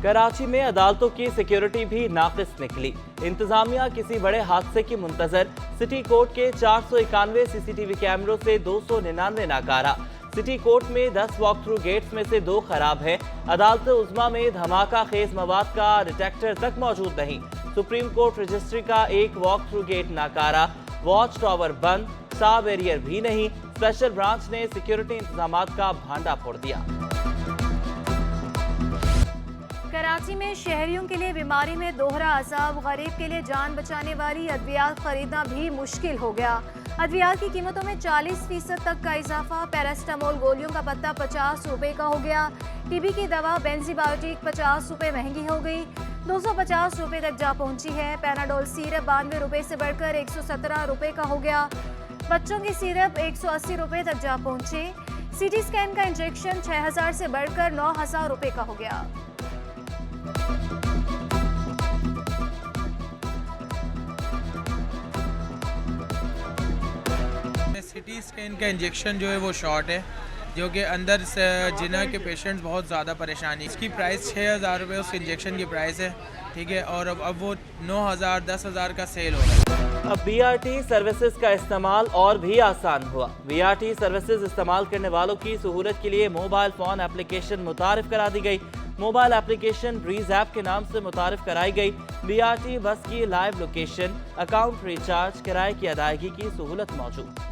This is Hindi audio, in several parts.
कराची में अदालतों की सिक्योरिटी भी नाकिस निकली। इंतजामिया किसी बड़े हादसे की मुंतजर। सिटी कोर्ट के 491 सीसीटीवी कैमरों से 299 नाकारा। सिटी कोर्ट में 10 वॉक थ्रू गेट्स में से 2 खराब हैं। अदालत उज़्मा में धमाका खेज मवाद का डिटेक्टर तक मौजूद नहीं। सुप्रीम कोर्ट रजिस्ट्री का एक वॉक थ्रू गेट नाकारा। वॉच टावर बंद, स्टार बैरियर भी नहीं। स्पेशल ब्रांच ने सिक्योरिटी इंतजामात का भांडा फोड़ दिया। कराची में शहरियों के लिए बीमारी में दोहरा अजाब, गरीब के लिए जान बचाने वाली अद्वियात खरीदना भी मुश्किल हो गया। अद्वियात की कीमतों में 40% तक का इजाफा। पैरास्टामोल गोलियों का पत्ता 50 रुपए का हो गया। टीबी की दवा बेंजीबायोटिक 50 रुपए महंगी हो गई, 250 रुपए तक जा पहुंची है। पैनाडोल सिरप 92 रुपए से बढ़कर 117 रुपए का हो गया। बच्चों की सिरप 180 रुपए तक जा पहुंचे। सीटी स्कैन का इंजेक्शन 6000 से बढ़कर 9000 रुपए का हो गया। सिटी स्कैन का इंजेक्शन जो है वो शॉर्ट है, जो कि अंदर से जिन्हें के पेशेंट्स बहुत ज़्यादा परेशानी। इसकी प्राइस 6000 रुपये उस इंजेक्शन की प्राइस है, ठीक है। और अब वो 9000 10,000 का सेल हो रहा है। अब BRT सर्विसेज का इस्तेमाल और भी आसान हुआ। BRT सर्विसेज इस्तेमाल करने वालों की सहूलत के लिए मोबाइल फ़ोन एप्लीकेशन मुतारिफ करा दी गई। मोबाइल एप्लीकेशन ब्रीज ऐप के नाम से मुतारिफ कराई गई। BRT बस की लाइव लोकेशन, अकाउंट रिचार्ज, किराए की अदायगी की सहूलत मौजूद।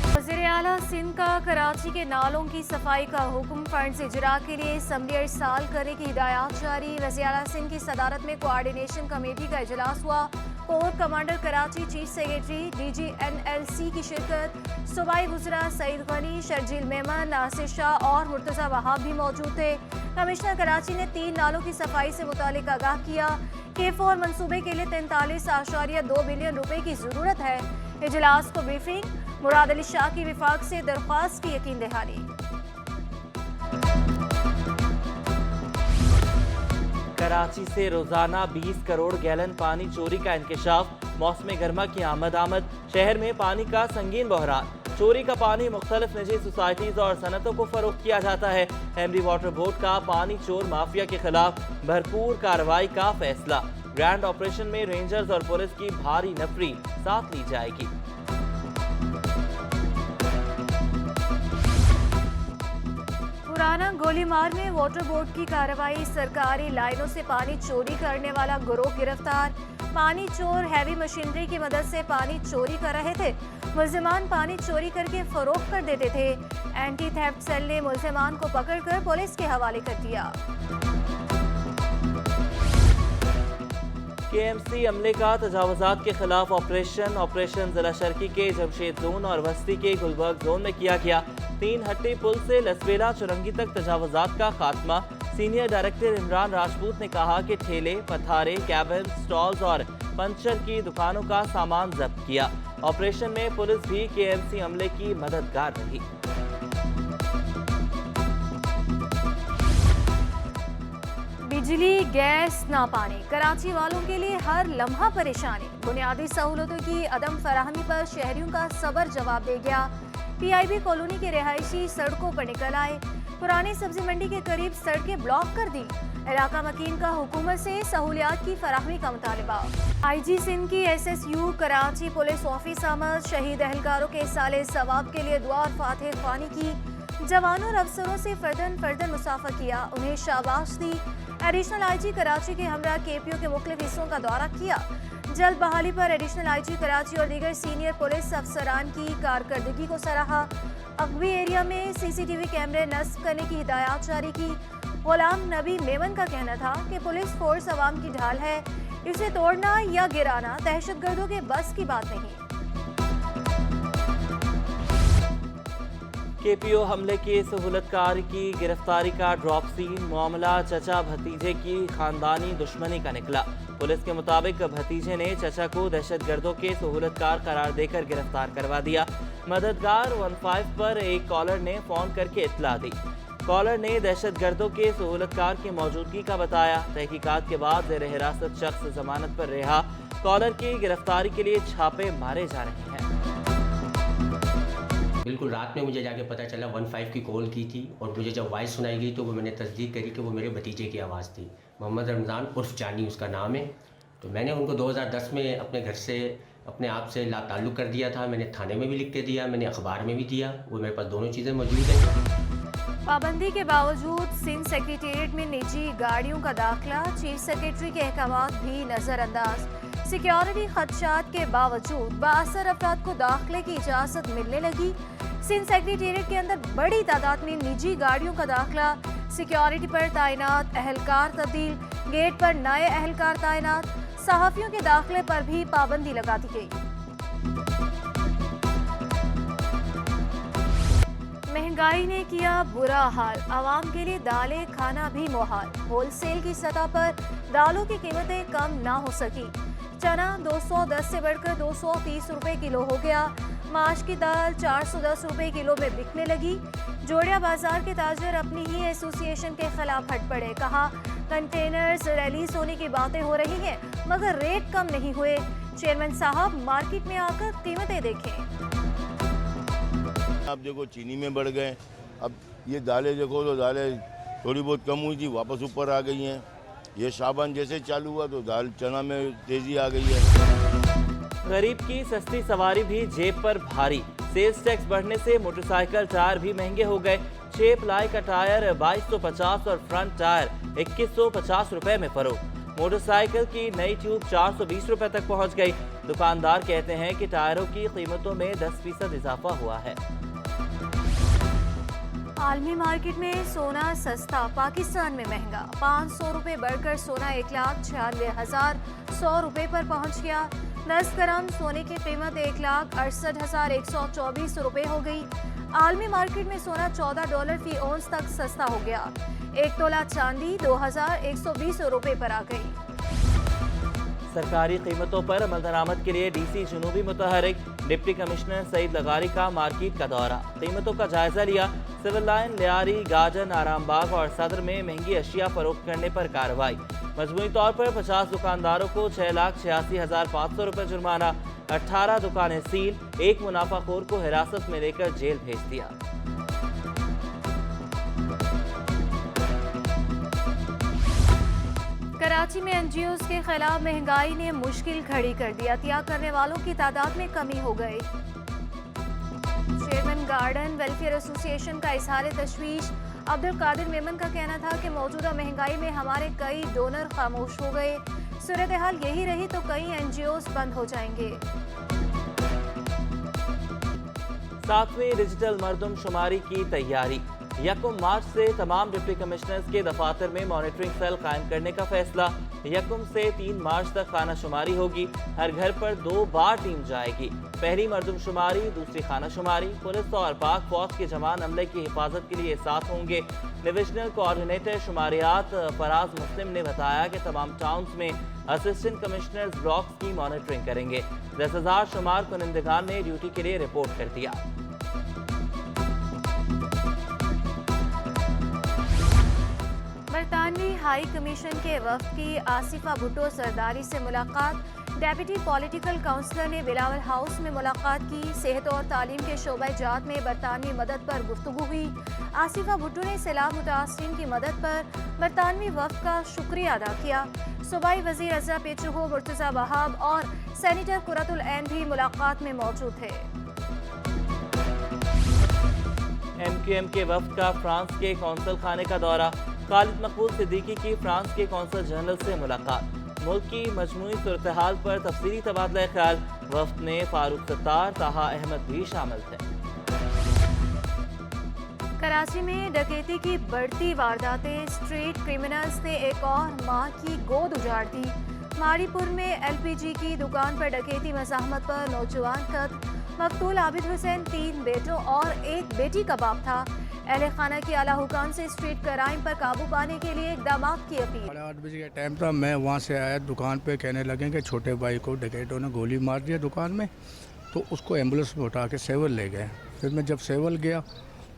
वज़ीर आला सिंध का कराची के नालों की सफाई का हुक्म, फंड्स इजरा के लिए असम्बली इरसाल करने की हिदायत जारी। वज़ीर आला सिंध की सदारत में कोऑर्डिनेशन कमेटी का इजलास हुआ। Core commander Karachi, chief secretary DG NLC की शिरकत। सूबाई वज़रा सईद गनी, शर्जील मेमन, नासिर शाह और मुर्तज़ा वहाब भी मौजूद थे। कमिश्नर कराची ने 3 नालों की सफाई से मुतालिक आगाह किया। K4 मनसूबे के लिए 43.2 बिलियन रुपए की जरूरत है। इजलास को ब्रीफिंग, मुराद अली शाह की विफाक से दरख्वास्त की यकीन दहानी। कराची से रोजाना 20 करोड़ गैलन पानी चोरी का इंकशाफ। मौसम गर्मा की आमद। शहर में पानी का संगीन बहरान। चोरी का पानी मुख्तलिफ निजी सोसाइटीज और सनतों को फरोख्त किया जाता है। हेमरी वाटर बोर्ड का पानी चोर माफिया के खिलाफ भरपूर कार्रवाई का फैसला। ग्रैंड ऑपरेशन में रेंजर्स और पुलिस की भारी नफरी साथ ली जाएगी। पुराना गोलीमार में वाटर बोर्ड की कार्रवाई। सरकारी लाइनों से पानी चोरी करने वाला गिरोह गिरफ्तार। पानी चोर हैवी मशीनरी की मदद से पानी चोरी कर रहे थे। मुल्जिमान पानी चोरी करके फरोख्त कर देते थे। एंटी थेफ्ट सेल ने मुल्जिमान को पकड़कर पुलिस के हवाले कर दिया। KMC अमले का तजावुजात के खिलाफ ऑपरेशन जिला शर्की के जमशेद जोन और वस्ती के गुलबर्ग जोन में किया गया। 3 हट्टी पुल से लसबेला चुरंगी तक तजावुजात का खात्मा। सीनियर डायरेक्टर इमरान राजपूत ने कहा कि ठेले, पथारे, कैबिन, स्टॉल्स और पंचर की दुकानों का सामान जब्त किया। ऑपरेशन में पुलिस भी KMC अमले की मददगार रही। बिजली, गैस, ना पानी, कराची वालों के लिए हर लम्हा परेशानी। बुनियादी सहूलतों की अदम फराहमी पर शहरियों का सबर जवाब दे गया। PIB कॉलोनी के रिहायशी सड़कों पर निकल आए। पुरानी सब्जी मंडी के करीब सड़कें ब्लॉक कर दी। इलाका मकीन का हुकूमत से सहूलियात की फराहमी का मुतालबा। IG सिंध की SSU कराची पुलिस ऑफिस आमद। शहीद एहलकारों के साले सवाब के लिए दुआ और फातिह ख्वानी की। जवानों और अफसरों से फर्दन मुसाफा किया, उन्हें शाबाश दी। एडिशनल IG कराची के हमरा KPO के मुख्तलिफ हिस्सों का दौरा किया। जल्द बहाली पर एडिशनल IG कराची और दीगर सीनियर पुलिस अफसरान की कारकर्दगी को सराहा। अगवी एरिया में CCTV कैमरे नस्ब करने की हिदायत जारी की। गुलाम नबी मेमन का कहना था कि पुलिस फोर्स अवाम की ढाल है, इसे तोड़ना या गिराना दहशतगर्दों के बस की बात नहीं। KPO हमले की सहूलतकार की गिरफ्तारी का ड्रॉप सीन। मामला चचा भतीजे की खानदानी दुश्मनी का निकला। पुलिस के मुताबिक भतीजे ने चचा को दहशतगर्दों के सहूलतकार करार देकर गिरफ्तार करवा दिया। मददगार 15 पर एक कॉलर ने फोन करके इत्तला दी। कॉलर ने दहशतगर्दों के सहूलतकार की मौजूदगी का बताया। तहकीकात के बाद ज़ेर हिरासत शख्स जमानत पर रिहा। कॉलर की गिरफ्तारी के लिए छापे मारे जा रहे हैं। बिल्कुल रात में मुझे जाके पता चला 15 की कॉल की थी और मुझे जब वॉइस सुनाई गई तो वो मैंने तस्दीक करी कि वो मेरे भतीजे की आवाज़ थी। मोहम्मद रमज़ान उर्फ जानी उसका नाम है। तो मैंने उनको 2010 में अपने घर से अपने आप से लाताल्लुक़ कर दिया था। मैंने थाने में भी लिख के दिया, मैंने अखबार में भी दिया, वो मेरे पास दोनों चीज़ें मौजूद हैं। पाबंदी के बावजूद सिंध सेक्रेटेरिएट में निजी गाड़ियों का दाखिला, चीफ सेक्रेटरी के अहकामात भी नज़रअंदाज। सिक्योरिटी खदशात के बावजूद बाअसर अफराद को दाखिले की इजाज़त मिलने लगी। सिंध सेक्रेटेरिएट के अंदर बड़ी तादाद में निजी गाड़ियों का दाखिला, सिक्योरिटी पर तैनात अहलकार तब्दील, गेट पर नए अहलकार तैनात, सहाफ़ियों के दाखिले पर भी पाबंदी लगा दी गई। महंगाई ने किया बुरा हाल, आवाम के लिए दालें खाना भी मुहाल। होलसेल की सतह पर दालों की कीमतें कम ना हो सकी। चना 210 से बढ़कर 230 रुपए किलो हो गया। माश की दाल 410 रुपए किलो में बिकने लगी। जोड़िया बाजार के ताजर अपनी ही एसोसिएशन के खिलाफ हट पड़े। कहा कंटेनर्स रिलीज होने की बातें हो रही हैं मगर रेट कम नहीं हुए। चेयरमैन साहब मार्केट में आकर कीमतें देखें। आप देखो चीनी में बढ़ गए, अब ये दालें देखो तो दालें थोड़ी बहुत कम हुई थी वापस ऊपर आ गई हैं। ये शाबान जैसे चालू हुआ तो दाल चना में तेजी आ गई है। गरीब की सस्ती सवारी भी जेब पर भारी। सेल्स टैक्स बढ़ने से मोटरसाइकिल टायर भी महंगे हो गए। 6 प्लाई का टायर 2250 और फ्रंट टायर 2150 रुपए में फरोख्त। मोटरसाइकिल की नई ट्यूब 420 रुपए तक पहुंच गई। दुकानदार कहते हैं कि टायरों की कीमतों में 10% इजाफा हुआ है। आलमी मार्केट में सोना सस्ता, पाकिस्तान में महंगा। 500 रुपए बढ़कर सोना 1,96,100 रुपए पर पहुंच गया। 10 ग्राम सोने की कीमत 1,68,124 रुपए हो गई। आलमी मार्केट में सोना $14 फी औंस तक सस्ता हो गया। 1 तोला चांदी 2,120 रुपए पर आ गई। सरकारी कीमतों पर अमल दरामद के लिए डीसी जुनूबी मुतहरिक डिप्टी कमिश्नर सईद लगारी का मार्केट का दौरा, कीमतों का जायजा लिया। Civil line, Lyari, garden, Arambagh और सदर में महंगी अशिया फरोख्त करने पर कार्रवाई। मजमूई तौर पर 50 दुकानदारों को 6,86,500 रुपए जुर्माना, 18 दुकानें सील, एक मुनाफाखोर को हिरासत में लेकर जेल भेज दिया। कराची में एनजीओज के खिलाफ महंगाई ने मुश्किल खड़ी कर दी। हत्या करने वालों की तादाद में कमी हो गई। चेयरमैन गार्डन वेलफेयर एसोसिएशन का इजहार तशवीश। अब्दुल कादिर मेमन का कहना था कि मौजूदा महंगाई में हमारे कई डोनर खामोश हो गए। सूरत हाल यही रही तो कई एनजीओज बंद हो जाएंगे। 7वीं डिजिटल मरदमशुमारी की तैयारी। 1 मार्च से तमाम डिप्टी कमिश्नर्स के दफातर में मॉनिटरिंग सेल कायम करने का फैसला। 1 से 3 मार्च तक खाना शुमारी होगी। हर घर पर 2 बार टीम जाएगी। पहली मरदमशुमारी, दूसरी खाना शुमारी। पुलिस और पाक फौज के जवान अमले की हिफाजत के लिए साथ होंगे। डिविजनल कोऑर्डिनेटर शुमारियात फराज मुस्लिम ने बताया कि तमाम टाउन्स में असिस्टेंट कमिश्नर्स ब्लॉक्स की मॉनिटरिंग करेंगे। 10,000 शुमार कुनिंदगान ने ड्यूटी के लिए रिपोर्ट कर दिया। बरतानवी हाई कमीशन के वफ्द की आसिफा भुट्टो सरदारी से मुलाकात। डेप्यूटी पॉलिटिकल काउंसलर ने बिलावल हाउस में मुलाकात की। सेहत और तालीम के शोबा जात में बरतानवी मदद पर गुफ्तगू हुई। आसिफा भुट्टो ने सैलाब मुतासरीन की मदद पर बरतानवी वफ्द का शुक्रिया अदा किया। सूबाई वजीर अजरा पेचुहो, मुर्तजा वहाब और सेनेटर कुरतुल ऐन भी मुलाकात में मौजूद थे। MQM के वफ्द का फ्रांस के कौंसल खाने का दौरा। खालिद मकबूल सिद्दीकी की फ्रांस के कौंसल जनरल से मुलाकात। मुल्क की मजमूई सूरत हाल पर तफसीली तबादला ख्याल। वफ्द में फारूक सत्तार, ताहा अहमद भी शामिल थे। कराची में डकैती की बढ़ती वारदातें। स्ट्रीट क्रिमिनल्स ने एक और मां की गोद उजाड़ दी। मारीपुर में LPG की दुकान पर डकैती मज़ाहमत पर नौजवान कत्ल। मकतूल आबिद हुसैन 3 बेटों और 1 बेटी का बाप था। अहले खाना की आला हुकाम से स्ट्रीट क्राइम पर काबू पाने के लिए इकदाम की अपील। 8:30 बजे का टाइम था। मैं वहाँ से आया दुकान पे, कहने लगे कि छोटे भाई को डकैतों ने गोली मार दिया दुकान में, तो उसको एम्बुलेंस में उठा के सेवल ले गए। फिर मैं जब सेवल गया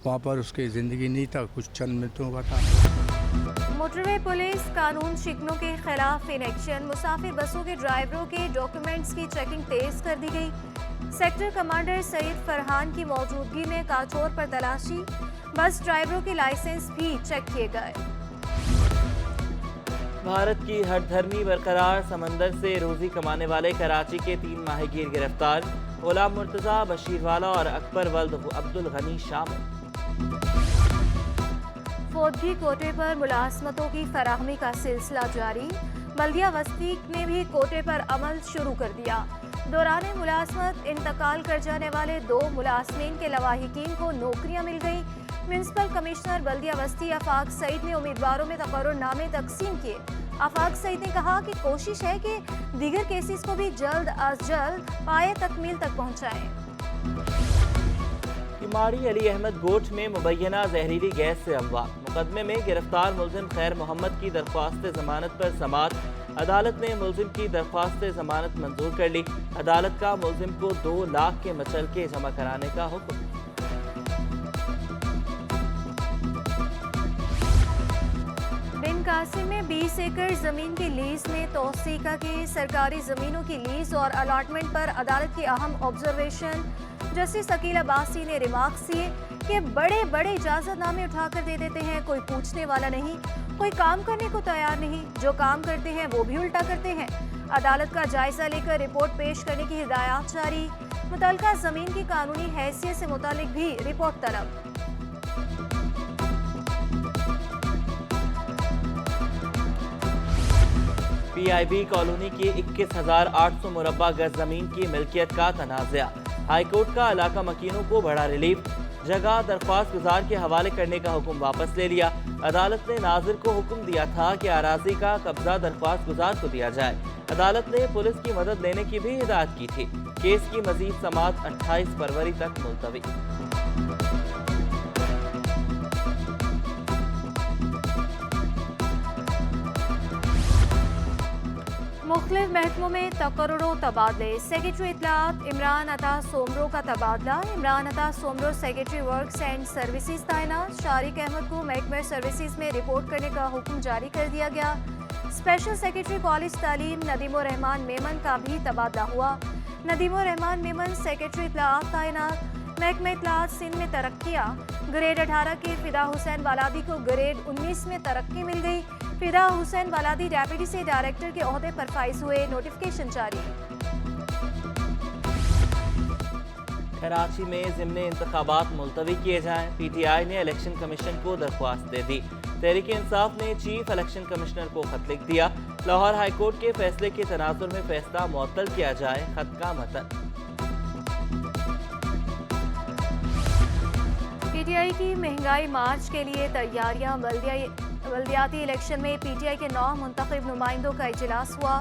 वहाँ पर उसकी ज़िंदगी नहीं था, कुछ चंद मिनटों का था। मोटरवे पुलिस कानून शिकनों के खिलाफ इन एक्शन। मुसाफिर बसों के ड्राइवरों के डॉक्यूमेंट्स की चेकिंग तेज कर दी गई। सेक्टर कमांडर सईद फरहान की मौजूदगी में काचोर पर तलाशी, बस ड्राइवरों के लाइसेंस भी चेक किए गए। भारत की हठधर्मी बरकरार, समंदर से रोजी कमाने वाले कराची के 3 माहीगीर गिरफ्तार, गुलाम मुर्तजा, बशीरवाला और अकबर वल्द अब्दुल गनी शामिल। फौदगी कोटे पर मुलाजमतों की फराहमी का सिलसिला जारी, बल्दिया वस्ती ने भी कोटे पर अमल शुरू कर दिया। दौरान मुलाजमत इंतकाल कर जाने वाले 2 मुलाजमीन के लवाहिकीन को नौकरियां मिल गई। म्यूनसिपल कमिश्नर बल्दिया वस्ती आफाक सईद ने उम्मीदवारों में तकर्रुरनामे तकसीम किए। आफाक सईद ने कहा कि कोशिश है कि दीगर केसेस को भी जल्द अज जल्द पाए तकमील तक पहुँचाएँ। किमाड़ी अली अहमद गोठ में मुबैना जहरीली गैस से अमवात, मुकदमे में गिरफ्तार मुलजिम खैर मोहम्मद की दरख्वास्त जमानत पर समाअत, अदालत ने मुलजिम की दरख्वास्त जमानत मंजूर कर ली। अदालत का मुलजिम को 2 लाख के मचलके जमा कराने का हुक्म। बिन कासिम में 20 एकड़ जमीन की लीज में तौसीका की सरकारी जमीनों की लीज और अलाटमेंट पर अदालत की अहम ऑब्जर्वेशन। जस्टिस अकील अब्बासी ने रिमार्क्स दिए कि बड़े बड़े इजाजतनामे उठाकर दे देते हैं, कोई पूछने वाला नहीं, कोई काम करने को तैयार नहीं, जो काम करते हैं वो भी उल्टा करते हैं। अदालत का जायजा लेकर रिपोर्ट पेश करने की हिदायत जारी, मुतल्लिका जमीन की कानूनी हैसियत से मुतालिक भी रिपोर्ट तलब। PIB कॉलोनी की 21,800 मुरब्बा गज जमीन की मिल्कियत का तनाज़ा, हाईकोर्ट का इलाका मकीनों को बड़ा रिलीफ, जगह दरख्वास्त गुजार के हवाले करने का हुक्म वापस ले लिया। अदालत ने नाजिर को हुक्म दिया था कि अराजी का कब्जा दरख्वास्त गुजार को दिया जाए। अदालत ने पुलिस की मदद लेने की भी हिदायत की थी। केस की मजीद समाअत 28 फरवरी तक मुलतवी। मुख्तलिफ महकमों में तकर्रुरों तबादले, सेक्रेटरी इत्तलात इमरान अता सोमरो का तबादला, इमरान अता Soomro secretary works and services तैनात। शारिक अहमद को महकमा सर्विसेज में रिपोर्ट करने का हुक्म जारी कर दिया गया। स्पेशल सेक्रेटरी कॉलेज तालीम नदीमुर रहमान मेमन का भी तबादला हुआ। नदीमुर रहमान मेमन सेक्रेटरी इत्तलात तैनात। महकमा इत्तलात सिंध में तरक्कियाँ, ग्रेड 18 के फिदा हुसैन वालादी को ग्रेड 19 में तरक्की मिल गई। फिदा हुसैन वालादी डेप्यूटी से डायरेक्टर के ओहदे पर फाइज हुए, नोटिफिकेशन जारी। कराची में ज़िमनी इंतखाबात मुलतवी किए जाएं, PTI ने इलेक्शन कमीशन को दरख्वास्त दे दी। तहरीक इंसाफ ने चीफ इलेक्शन कमिश्नर को खत लिख दिया। लाहौर हाईकोर्ट के फैसले के तनाजुर में फैसला मुअत्तल किया जाए, खत का मतन। PTI की महंगाई मार्च के लिए तैयारियां, बल्दियाती इलेक्शन में PTI के 9 मुंतखब नुमाइंदों का इजलास हुआ।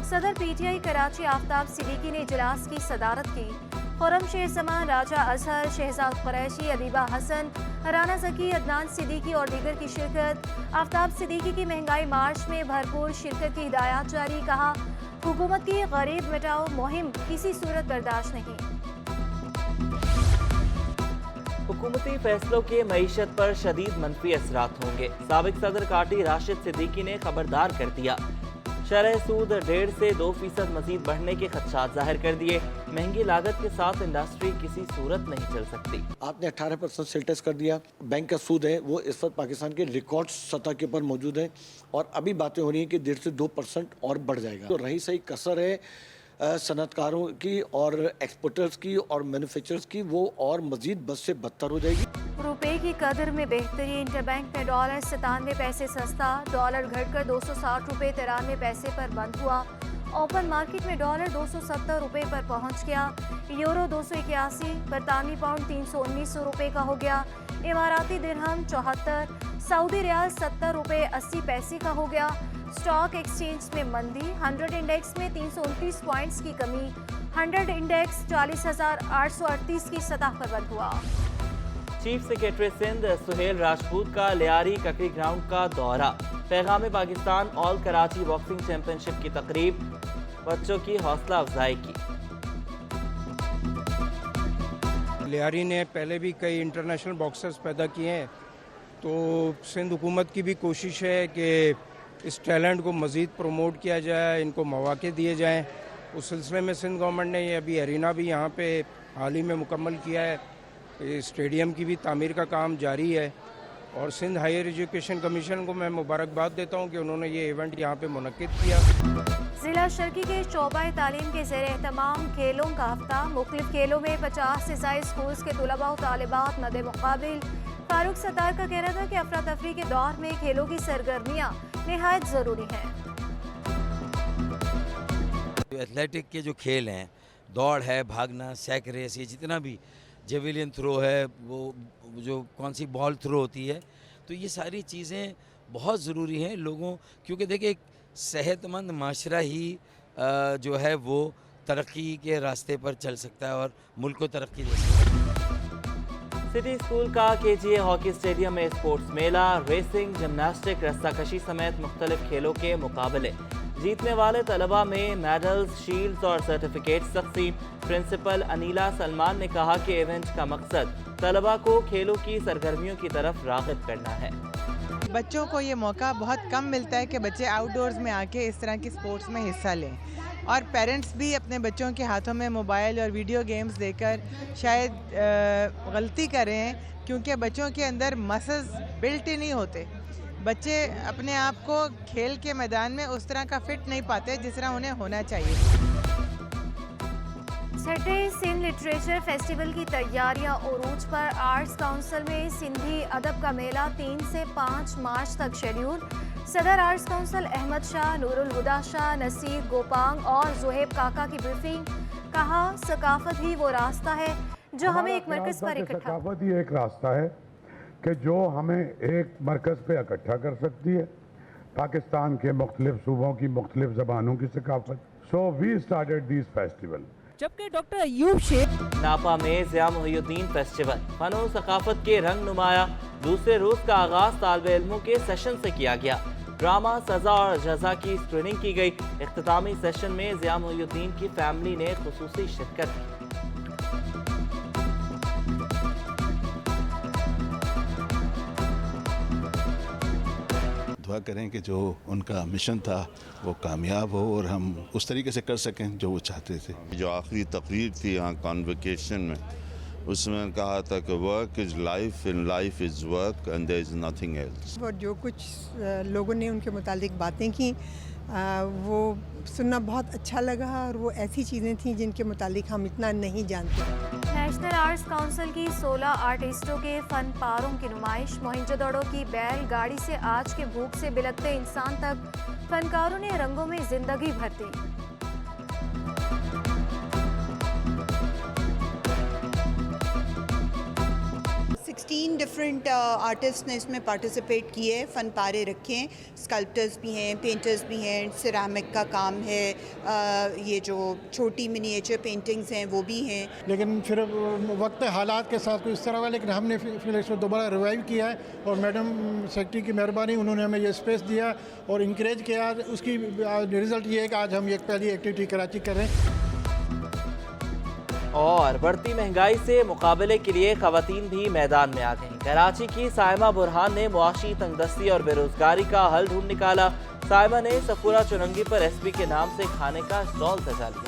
सदर PTI कराची आफ्ताब सिद्दीकी ने इजलास की सदारत की। खुर्रम शेर जमान, राजा अजहर, शहजाद कुरैशी, अदीबा हसन, राना जकी, अदनान सिद्दीकी और दीगर की शिरकत। आफ्ताब सिद्दीकी की महंगाई मार्च में भरपूर शिरकत की हिदायत जारी, कहा हुकूमत की गरीब मिटाओ मुहिम किसी सूरत बर्दाश्त नहीं। हुकूमती फैसलों के मईशत पर शदीद मनफी असरात होंगे, साबिक सदर काटी राशिद सिद्दीकी ने खबरदार कर दिया। शरह सूद 1.5 से 2% मजीद बढ़ने के खदशात जाहिर कर दिए। महंगी लागत के साथ इंडस्ट्री किसी सूरत नहीं चल सकती। आपने 18% सेल टैक्स कर दिया। बैंक का सूद है वो इस वक्त पाकिस्तान के रिकॉर्ड सतह के ऊपर मौजूद है और अभी बातें हो रही हैं कि 1.5 से 2% और बढ़ जाएगा। तो रही सही कसर है सनतकारों की और एक्सपोर्टर्स की और मैन्युफैक्चरर्स की, वो और मजीद बद से बदतर हो जाएगी। रुपए की कदर में बेहतरी, इंटरबैंक में डॉलर 97 पैसे सस्ता, डॉलर घटकर 260 रुपये 93 पैसे पर बंद हुआ। ओपन मार्केट में डॉलर 270 रुपये पर पहुंच गया। यूरो 281, बरतानवी पाउंड 319 रुपये का हो गया। इमाराती दिरहम 74, सऊदी रियाल 70 रुपये 80 पैसे का हो गया। स्टॉक एक्सचेंज में मंदी, 100 इंडेक्स में 329 पॉइंट्स की कमी, 100 इंडेक्स 40,838 की सतह पर बंद हुआ। चीफ सेक्रेटरी सिंध सुहेल राजपूत का लियारी ककरी ग्राउंड का दौरा, पैगाम Pakistan all Karachi boxing championship की तकरीब, बच्चों की हौसला अफजाई की। लियारी ने पहले भी कई इंटरनेशनल बॉक्सर्स पैदा किए हैं, तो सिंध हुकूमत की भी कोशिश है कि इस टैलेंट को मज़ीद प्रमोट किया जाए, इनको मौक़े दिए जाएं उस सिलसिले में सिंध गवर्नमेंट ने ये अभी एरिना भी यहाँ पे हाल ही में मुकम्मल किया है। ये स्टेडियम की भी तामीर का काम जारी है और सिंध हायर एजुकेशन कमीशन को मैं मुबारकबाद देता हूँ कि उन्होंने ये इवेंट यहाँ पे मुनक्किद किया। जिला शर्की के शोबाए तालीम के ज़ेर एहतमाम खेलों का हफ्ता। मुख्तलिफ खेलों में 50 से ज़ायद स्कूल्स के तलबा और तालिबात मद्दे मुकाबिल। फारूक सत्तार का कहना था कि अफरा तफरी के दौर में खेलों की सरगर्मियाँ निहायत ज़रूरी हैं। एथलेटिक के जो खेल हैं, दौड़ है, भागना, सैक रेस, ये जितना भी जेवलिन थ्रो है, वो जो कौन सी बॉल थ्रो होती है, तो ये सारी चीज़ें बहुत ज़रूरी हैं लोगों, क्योंकि देखिए एक सेहतमंद माशरा ही जो है वो तरक्की के रास्ते पर चल सकता है और मुल्क को तरक्की दे सकता है। सिटी स्कूल का KGA हॉकी स्टेडियम में स्पोर्ट्स मेला, रेसिंग, जिमनास्टिक, रस्साकशी समेत मुख्तलिफ खेलों के मुकाबले। जीतने वाले तलबा में मेडल्स, शील्ड्स और सर्टिफिकेट्स तकसीम। प्रिंसिपल अनीला सलमान ने कहा कि इवेंट का मकसद तलबा को खेलों की सरगर्मियों की तरफ राग़िब करना है। बच्चों को ये मौका बहुत कम मिलता है कि बच्चे आउटडोर्स में आके इस तरह की स्पोर्ट्स में हिस्सा लें, और पेरेंट्स भी अपने बच्चों के हाथों में मोबाइल और वीडियो गेम्स देकर शायद गलती करें, क्योंकि बच्चों के अंदर मसल्स बिल्ट ही नहीं होते। बच्चे अपने आप को खेल के मैदान में उस तरह का फिट नहीं पाते जिस तरह उन्हें होना चाहिए। छठे सिंध लिटरेचर फेस्टिवल की तैयारियां उरूज पर। आर्ट्स काउंसिल में सिंधी अदब का मेला 3 से 5 मार्च तक शेड्यूल। सदर आर्ट्स काउंसिल अहमद शाह, नूरुल हुदा शाह, नसीर गोपांग और जुहेब काका की ब्रीफिंग। कहा, सकाफत ही वो रास्ता है जो हमें एक मरकज पर इकट्ठा, सकाफत ही एक रास्ता है कि जो हमें एक मरकज़ पे इकट्ठा कर सकती है। पाकिस्तान के मुख्तलिफ सूबों की मुख्तलिफ ज़बानों की सकाफत। So we started this festival. जबकि डॉक्टर अयूब शेख नापा में ज़िया मुहियुद्दीन फेस्टिवल, फन और सकाफत के रंग नुमाया। दूसरे रोज़ का आगाज़ तालिबे इल्मों के सेशन से किया गया। ड्रामा, सज़ा और जज़ा की स्क्रीनिंग की गई। इख्तितामी सेशन में ज़िया मुहियुद्दीन की फैमिली ने खुसूसी शिरकत की। दुआ करें कि जो उनका मिशन था वो कामयाब हो और हम उस तरीके से कर सकें जो वो चाहते थे। जो आखिरी तकरीर थी यहाँ कॉन्वोकेशन में, उसमें कहा था कि work is life and life is work and there is nothing else. और जो कुछ लोगों ने उनके मुतालिक बातें की वो सुनना बहुत अच्छा लगा, और वो ऐसी चीज़ें थीं जिनके मुतालिक हम इतना नहीं जानते। नेशनल आर्ट्स काउंसिल की 16 आर्टिस्टों के फन पारों की नुमाइश। मोहिंजोदड़ो की बैल गाड़ी से आज के भूख से बिलखते इंसान तक फनकारों ने रंगों में जिंदगी भर दी। 16 डिफरेंट आर्टिस्ट ने इसमें पार्टिसिपेट किए, फ़न पारे रखे हैं। स्कल्प्टर्स भी हैं, पेंटर्स भी हैं, सिरामिक का काम है, ये जो छोटी मिनिएचर पेंटिंग्स हैं वो भी हैं। लेकिन फिर वक्त हालात के साथ कुछ इस तरह का, लेकिन हमने फिर इसको दोबारा रिवाइव किया है, और मैडम सेक्रेटरी की मेहरबानी, उन्होंने हमें ये स्पेस दिया और इंकरेज किया। उसकी रिज़ल्ट ये है कि आज हम एक पहली एक्टिविटी कराची कर रहे हैं। और बढ़ती महंगाई से मुकाबले के लिए खवातीन भी मैदान में आ गईं। कराची की साइमा बुरहान ने मुआशी तंगदस्ती और बेरोजगारी का हल ढूंढ निकाला। साइमा ने सफूरा चुरंगी पर SB के नाम से खाने का स्टॉल सजा लिया।